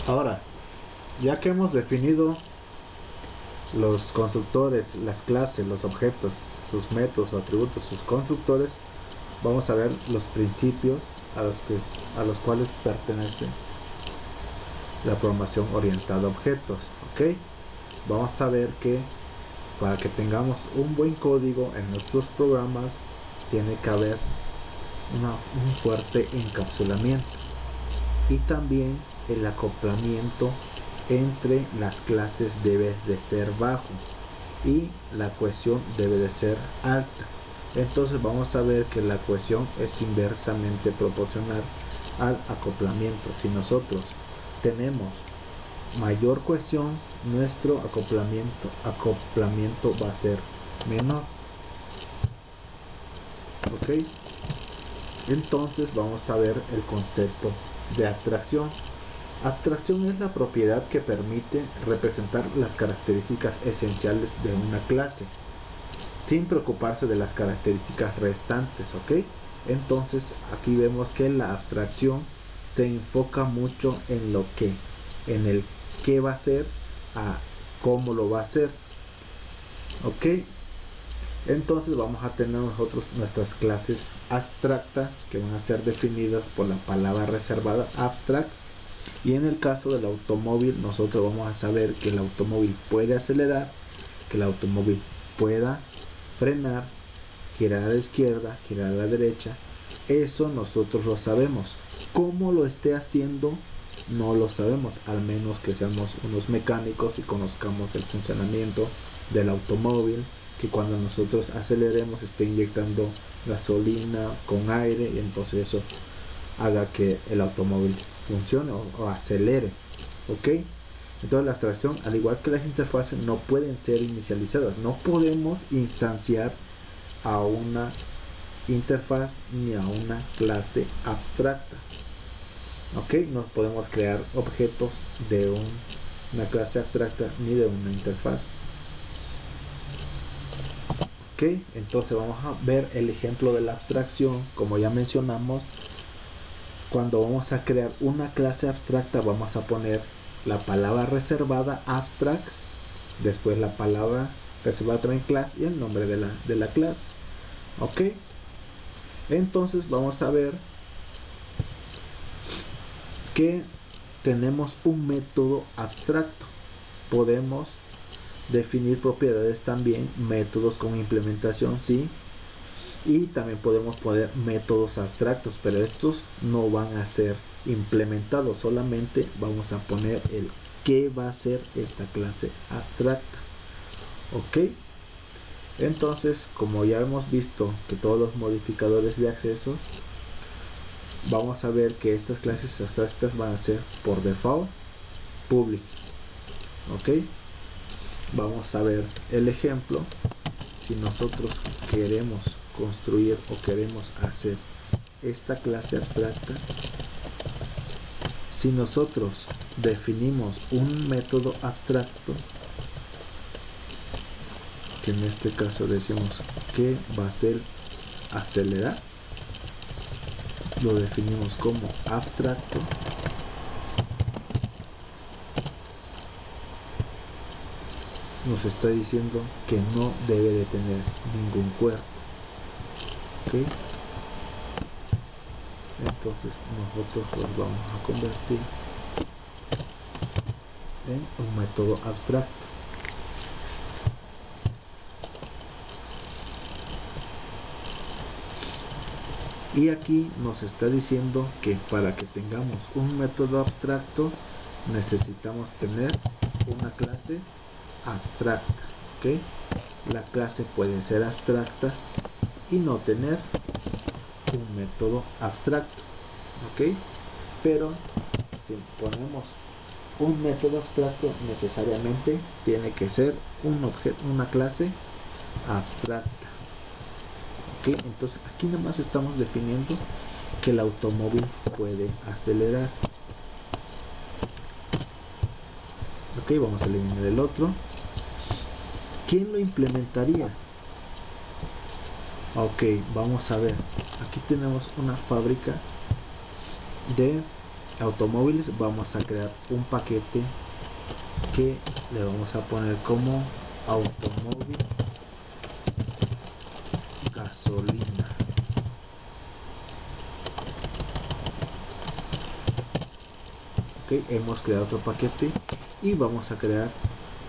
Ahora, ya que hemos definido los constructores, las clases, los objetos, sus métodos o atributos, sus constructores, vamos a ver los principios a los cuales pertenece la programación orientada a objetos. ¿Ok? Vamos a ver que para que tengamos un buen código en nuestros programas tiene que haber un fuerte encapsulamiento y también el acoplamiento entre las clases debe de ser bajo y la cohesión debe de ser alta. Entonces vamos a ver que la cohesión es inversamente proporcional al acoplamiento. Si nosotros tenemos mayor cohesión, nuestro acoplamiento va a ser menor. Ok, entonces vamos a ver el concepto de abstracción. Abstracción es la propiedad que permite representar las características esenciales de una clase sin preocuparse de las características restantes. Ok, entonces aquí vemos que la abstracción se enfoca mucho en lo que, en el qué va a ser a cómo lo va a hacer. Ok, entonces vamos a tener nosotros nuestras clases abstractas que van a ser definidas por la palabra reservada abstract. Y en el caso del automóvil, nosotros vamos a saber que el automóvil puede acelerar, que el automóvil pueda frenar, girar a la izquierda, girar a la derecha. Eso nosotros lo sabemos. ¿Cómo lo esté haciendo? No lo sabemos, al menos que seamos unos mecánicos y conozcamos el funcionamiento del automóvil, que cuando nosotros aceleremos esté inyectando gasolina con aire y entonces eso haga que el automóvil funcione o acelere. Ok, entonces la abstracción, al igual que las interfaces, no pueden ser inicializadas. No podemos instanciar a una interfaz ni a una clase abstracta. Ok, no podemos crear objetos de una clase abstracta ni de una interfaz. Ok, entonces vamos a ver el ejemplo de la abstracción. Como ya mencionamos, cuando vamos a crear una clase abstracta vamos a poner la palabra reservada abstract, después la palabra reservada también class y el nombre de la clase. Ok, entonces vamos a ver que tenemos un método abstracto. Podemos definir propiedades también, métodos con implementación, sí, y también podemos poner métodos abstractos, pero estos no van a ser implementados, solamente vamos a poner el qué va a ser esta clase abstracta. Ok, entonces como ya hemos visto que todos los modificadores de acceso, vamos a ver que estas clases abstractas van a ser por default public. Ok, vamos a ver el ejemplo. Si nosotros queremos construir o queremos hacer esta clase abstracta, si nosotros definimos un método abstracto, que en este caso decimos que va a ser acelerar, lo definimos como abstracto, nos está diciendo que no debe de tener ningún cuerpo. ¿Ok? Entonces nosotros los vamos a convertir en un método abstracto. Y aquí nos está diciendo que para que tengamos un método abstracto necesitamos tener una clase abstracta. ¿Ok? La clase puede ser abstracta y no tener un método abstracto. ¿Ok? Pero si ponemos un método abstracto, necesariamente tiene que ser un objeto, una clase abstracta. ¿Ok? Entonces aquí nada más estamos definiendo que el automóvil puede acelerar. Ok, vamos a eliminar el otro. ¿Quién lo implementaría? Ok, vamos a ver. Aquí tenemos una fábrica de automóviles, vamos a crear un paquete que le vamos a poner como automóvil gasolina. Ok, hemos creado otro paquete y vamos a crear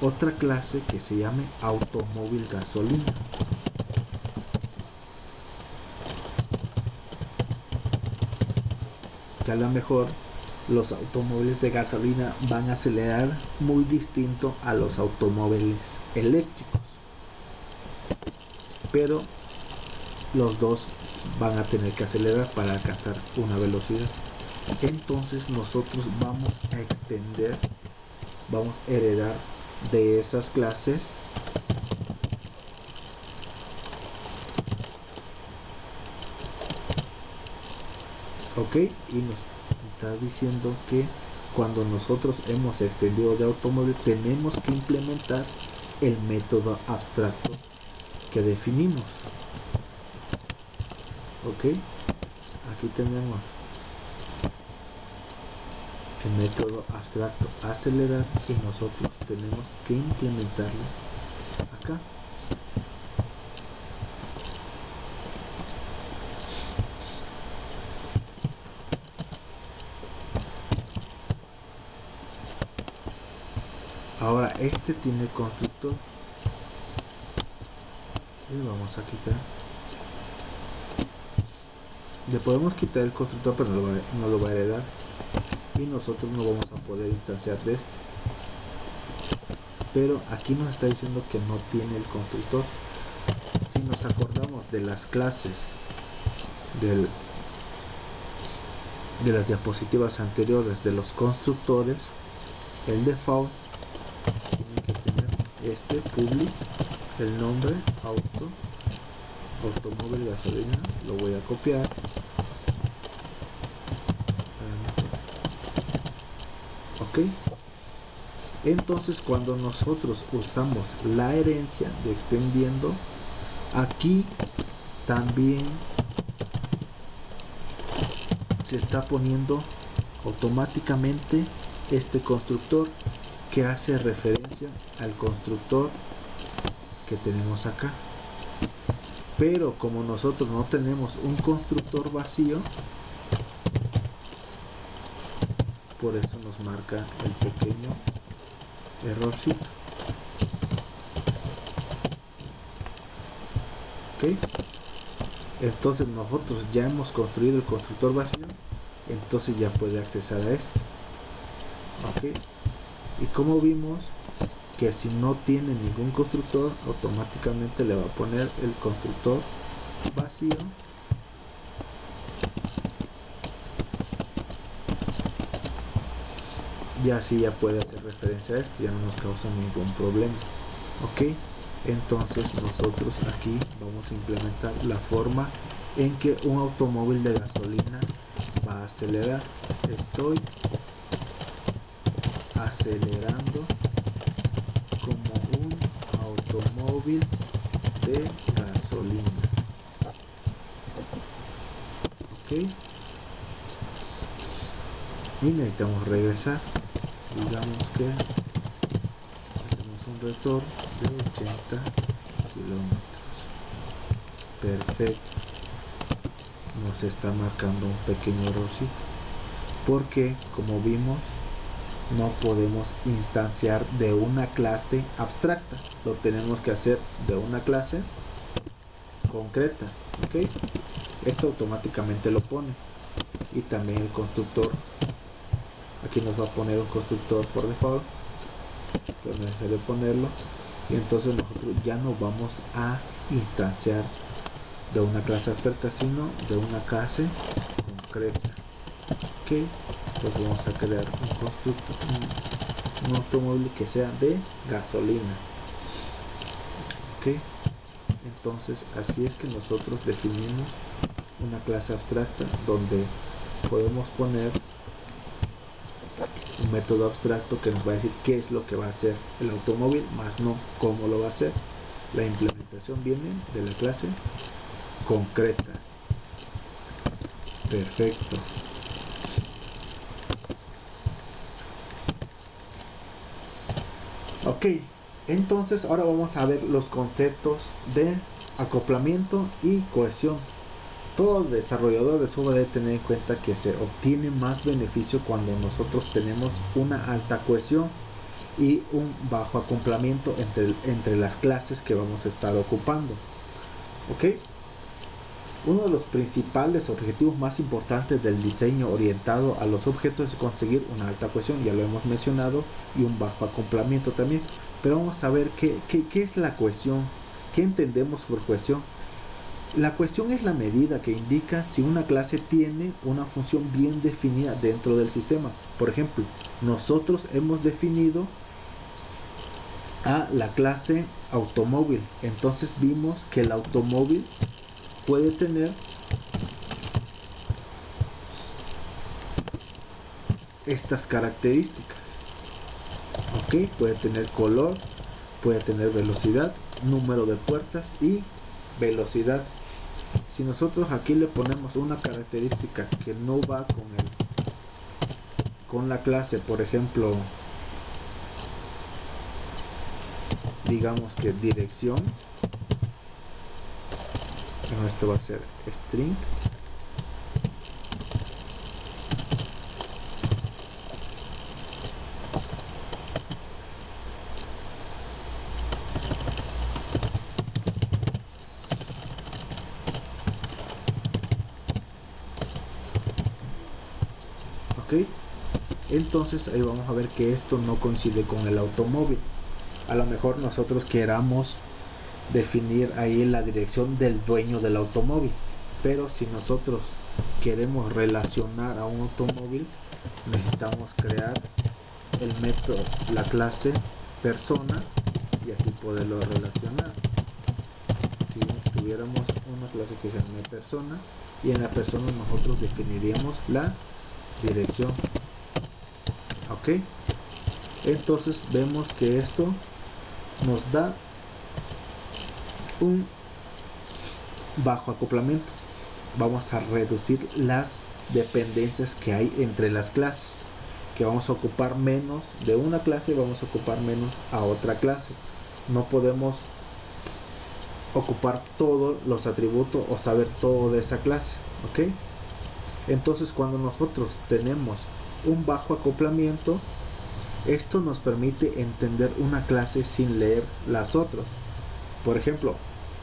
otra clase que se llame automóvil gasolina. Que a lo mejor los automóviles de gasolina van a acelerar muy distinto a los automóviles eléctricos, pero los dos van a tener que acelerar para alcanzar una velocidad. Entonces nosotros vamos a extender, vamos a heredar de esas clases ok, y nos está diciendo que cuando nosotros hemos extendido de automóvil tenemos que implementar el método abstracto que definimos. Ok, aquí tenemos el método abstracto acelerar y nosotros tenemos que implementarlo acá. Ahora este tiene constructor y vamos a quitar. Le podemos quitar el constructor, pero no lo va a heredar y nosotros no vamos a poder instanciar de este. Pero aquí nos está diciendo que no tiene el constructor. Si nos acordamos de las clases de las diapositivas anteriores de los constructores, el default tiene que tener este public, el nombre automóvil gasolina, lo voy a copiar. Ok, entonces cuando nosotros usamos la herencia de extendiendo, aquí también se está poniendo automáticamente este constructor que hace referencia al constructor que tenemos acá. Pero como nosotros no tenemos un constructor vacío, por eso nos marca el pequeño errorcito. Ok, entonces nosotros ya hemos construido el constructor vacío, entonces ya puede accesar a este. Ok, y como vimos que si no tiene ningún constructor, automáticamente le va a poner el constructor vacío. Y así ya puede hacer referencia a esto, ya no nos causa ningún problema. Ok, entonces nosotros aquí vamos a implementar la forma en que un automóvil de gasolina va a acelerar. Estoy acelerando como un automóvil de gasolina. Ok, y necesitamos regresar. Digamos que hacemos un retorno de 80 kilómetros. Perfecto. Nos está marcando un pequeño errorcito porque, como vimos, no podemos instanciar de una clase abstracta, lo tenemos que hacer de una clase concreta. Ok, esto automáticamente lo pone, y también el constructor. Aquí nos va a poner un constructor por default, pero es necesario ponerlo, y entonces nosotros ya no vamos a instanciar de una clase abstracta, sino de una clase concreta. Ok, pues vamos a crear un constructor, un automóvil que sea de gasolina. Ok, entonces así es que nosotros definimos una clase abstracta donde podemos poner un método abstracto que nos va a decir qué es lo que va a hacer el automóvil, más no cómo lo va a hacer. La implementación viene de la clase concreta. Perfecto. Ok, entonces ahora vamos a ver los conceptos de acoplamiento y cohesión. Todo desarrollador de software debe tener en cuenta que se obtiene más beneficio cuando nosotros tenemos una alta cohesión y un bajo acoplamiento entre las clases que vamos a estar ocupando. Ok, uno de los principales objetivos más importantes del diseño orientado a los objetos es conseguir una alta cohesión, ya lo hemos mencionado, y un bajo acoplamiento también. Pero vamos a ver qué es la cohesión, qué entendemos por cohesión. La cohesión es la medida que indica si una clase tiene una función bien definida dentro del sistema. Por ejemplo, nosotros hemos definido a la clase automóvil. Entonces vimos que el automóvil puede tener estas características. Ok, puede tener color, puede tener velocidad, número de puertas y velocidad. Si nosotros aquí le ponemos una característica que no va con la clase, por ejemplo, digamos que dirección, esto va a ser string, ok, entonces ahí vamos a ver que esto no coincide con el automóvil. A lo mejor nosotros queramos definir ahí la dirección del dueño del automóvil, pero si nosotros queremos relacionar a un automóvil, necesitamos crear el método, la clase persona, y así poderlo relacionar. Si tuviéramos una clase que se llame persona, y en la persona nosotros definiríamos la dirección. Ok, entonces vemos que esto nos da un bajo acoplamiento. Vamos a reducir las dependencias que hay entre las clases, que vamos a ocupar menos de una clase, vamos a ocupar menos a otra clase. No podemos ocupar todos los atributos o saber todo de esa clase. Ok, entonces cuando nosotros tenemos un bajo acoplamiento, esto nos permite entender una clase sin leer las otras. Por ejemplo,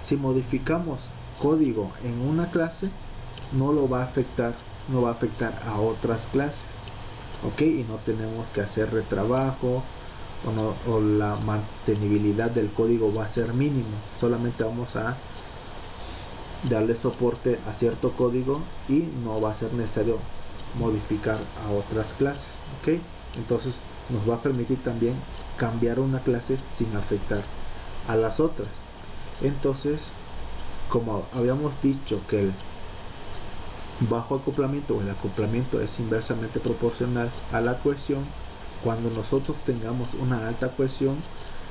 si modificamos código en una clase, no va a afectar a otras clases. Ok, y no tenemos que hacer retrabajo, o la mantenibilidad del código va a ser mínimo. Solamente vamos a darle soporte a cierto código y no va a ser necesario modificar a otras clases. Ok, entonces nos va a permitir también cambiar una clase sin afectar a las otras. Entonces, como habíamos dicho que el bajo acoplamiento o el acoplamiento es inversamente proporcional a la cohesión, cuando nosotros tengamos una alta cohesión,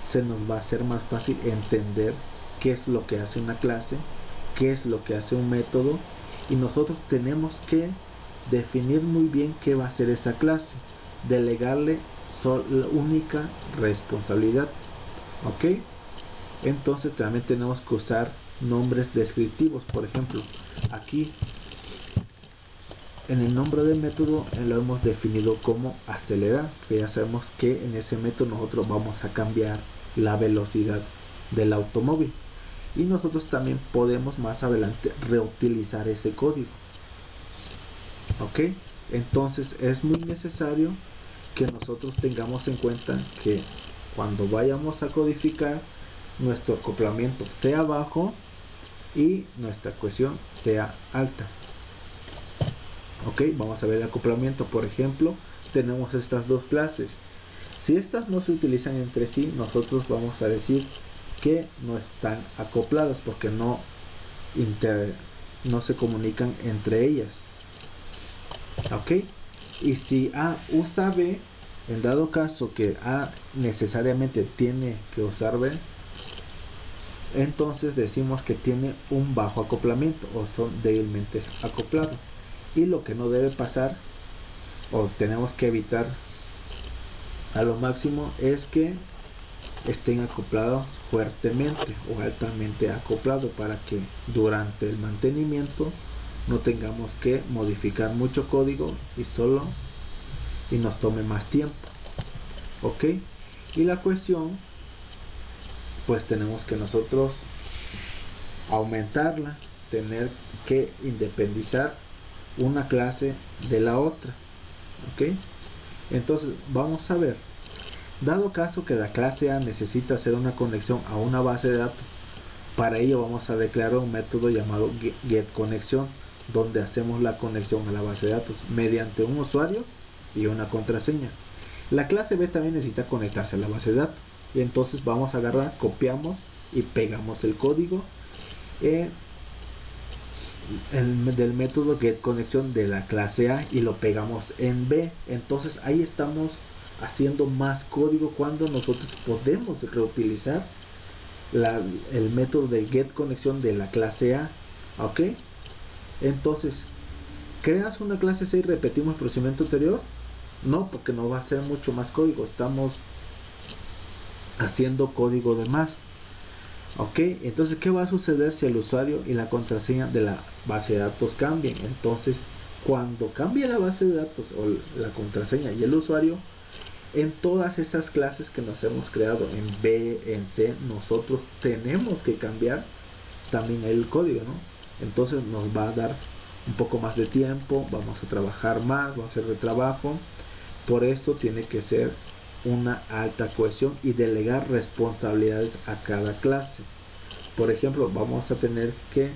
se nos va a hacer más fácil entender qué es lo que hace una clase, qué es lo que hace un método, y nosotros tenemos que definir muy bien qué va a hacer esa clase, delegarle la única responsabilidad. Ok, entonces también tenemos que usar nombres descriptivos. Por ejemplo, aquí en el nombre del método lo hemos definido como acelerar, que ya sabemos que en ese método nosotros vamos a cambiar la velocidad del automóvil, y nosotros también podemos más adelante reutilizar ese código. Ok, entonces es muy necesario que nosotros tengamos en cuenta que cuando vayamos a codificar, nuestro acoplamiento sea bajo y nuestra cohesión sea alta. Ok, vamos a ver el acoplamiento. Por ejemplo, tenemos estas dos clases. Si estas no se utilizan entre sí, nosotros vamos a decir que no están acopladas porque no se comunican entre ellas. Ok, y si A usa B, en dado caso que A necesariamente tiene que usar B, entonces decimos que tiene un bajo acoplamiento o son débilmente acoplados. Y lo que no debe pasar, o tenemos que evitar a lo máximo, es que estén acoplados fuertemente o altamente acoplados, para que durante el mantenimiento no tengamos que modificar mucho código y nos tome más tiempo. Ok, y la cuestión, pues tenemos que nosotros aumentarla, tener que independizar una clase de la otra. Ok, entonces vamos a ver, dado caso que la clase A necesita hacer una conexión a una base de datos, para ello vamos a declarar un método llamado getConexión, donde hacemos la conexión a la base de datos mediante un usuario y una contraseña. La clase B también necesita conectarse a la base de datos, y entonces vamos a agarrar, copiamos y pegamos el código del método getConexión de la clase A y lo pegamos en B. Entonces ahí estamos haciendo más código cuando nosotros podemos reutilizar el método de getConexión de la clase A. Ok, entonces creas una clase C y repetimos el procedimiento anterior. No, porque no va a ser mucho más código, estamos haciendo código de más. Ok, entonces ¿qué va a suceder si el usuario y la contraseña de la base de datos cambien? Entonces, cuando cambie la base de datos o la contraseña y el usuario, en todas esas clases que nos hemos creado en B, en C, nosotros tenemos que cambiar también el código, ¿no? Entonces nos va a dar un poco más de tiempo, vamos a trabajar más, vamos a hacer retrabajo. Por eso tiene que ser una alta cohesión y delegar responsabilidades a cada clase. Por ejemplo, vamos a tener que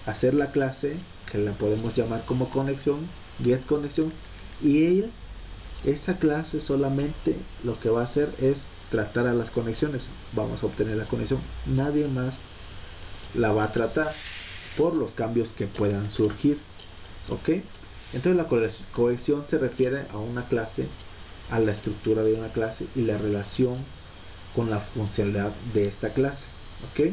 hacer la clase que la podemos llamar como conexión, getConexión, y esa clase solamente lo que va a hacer es tratar a las conexiones. Vamos a obtener la conexión, nadie más la va a tratar por los cambios que puedan surgir. Ok, entonces la cohesión se refiere a una clase, a la estructura de una clase y la relación con la funcionalidad de esta clase. Ok,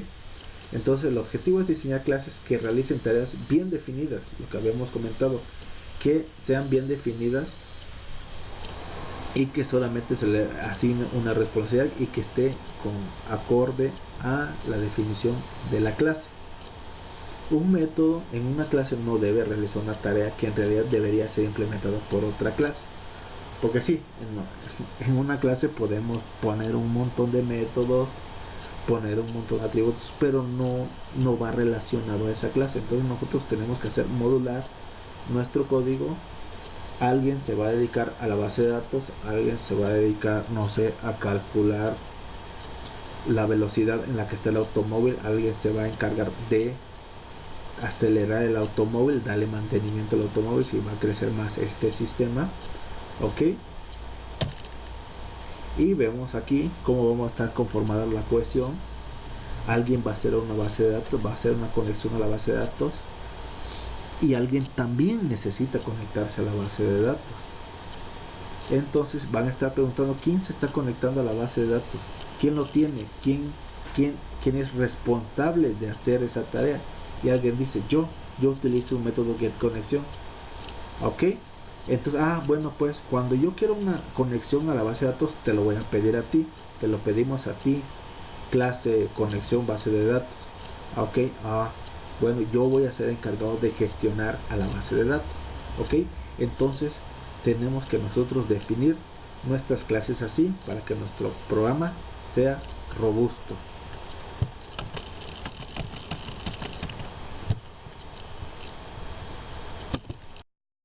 entonces el objetivo es diseñar clases que realicen tareas bien definidas, lo que habíamos comentado, que sean bien definidas y que solamente se le asigne una responsabilidad y que esté acorde a la definición de la clase. Un método en una clase no debe realizar una tarea que en realidad debería ser implementada por otra clase. Porque sí, en una clase podemos poner un montón de métodos, poner un montón de atributos, pero no va relacionado a esa clase. Entonces nosotros tenemos que hacer modular nuestro código. Alguien se va a dedicar a la base de datos, alguien se va a dedicar, no sé, a calcular la velocidad en la que está el automóvil, alguien se va a encargar de acelerar el automóvil, darle mantenimiento al automóvil si va a crecer más este sistema. Ok, y vemos aquí cómo vamos a estar conformada la cohesión. Alguien va a hacer una base de datos, va a hacer una conexión a la base de datos, y alguien también necesita conectarse a la base de datos. Entonces van a estar preguntando quién se está conectando a la base de datos, quién lo tiene, quién es responsable de hacer esa tarea. Y alguien dice, yo utilizo un método getConexión. Ok, entonces, bueno, pues cuando yo quiero una conexión a la base de datos, te lo voy a pedir a ti, te lo pedimos a ti, clase conexión base de datos. Ok, bueno, yo voy a ser encargado de gestionar a la base de datos. Ok, entonces tenemos que nosotros definir nuestras clases así para que nuestro programa sea robusto.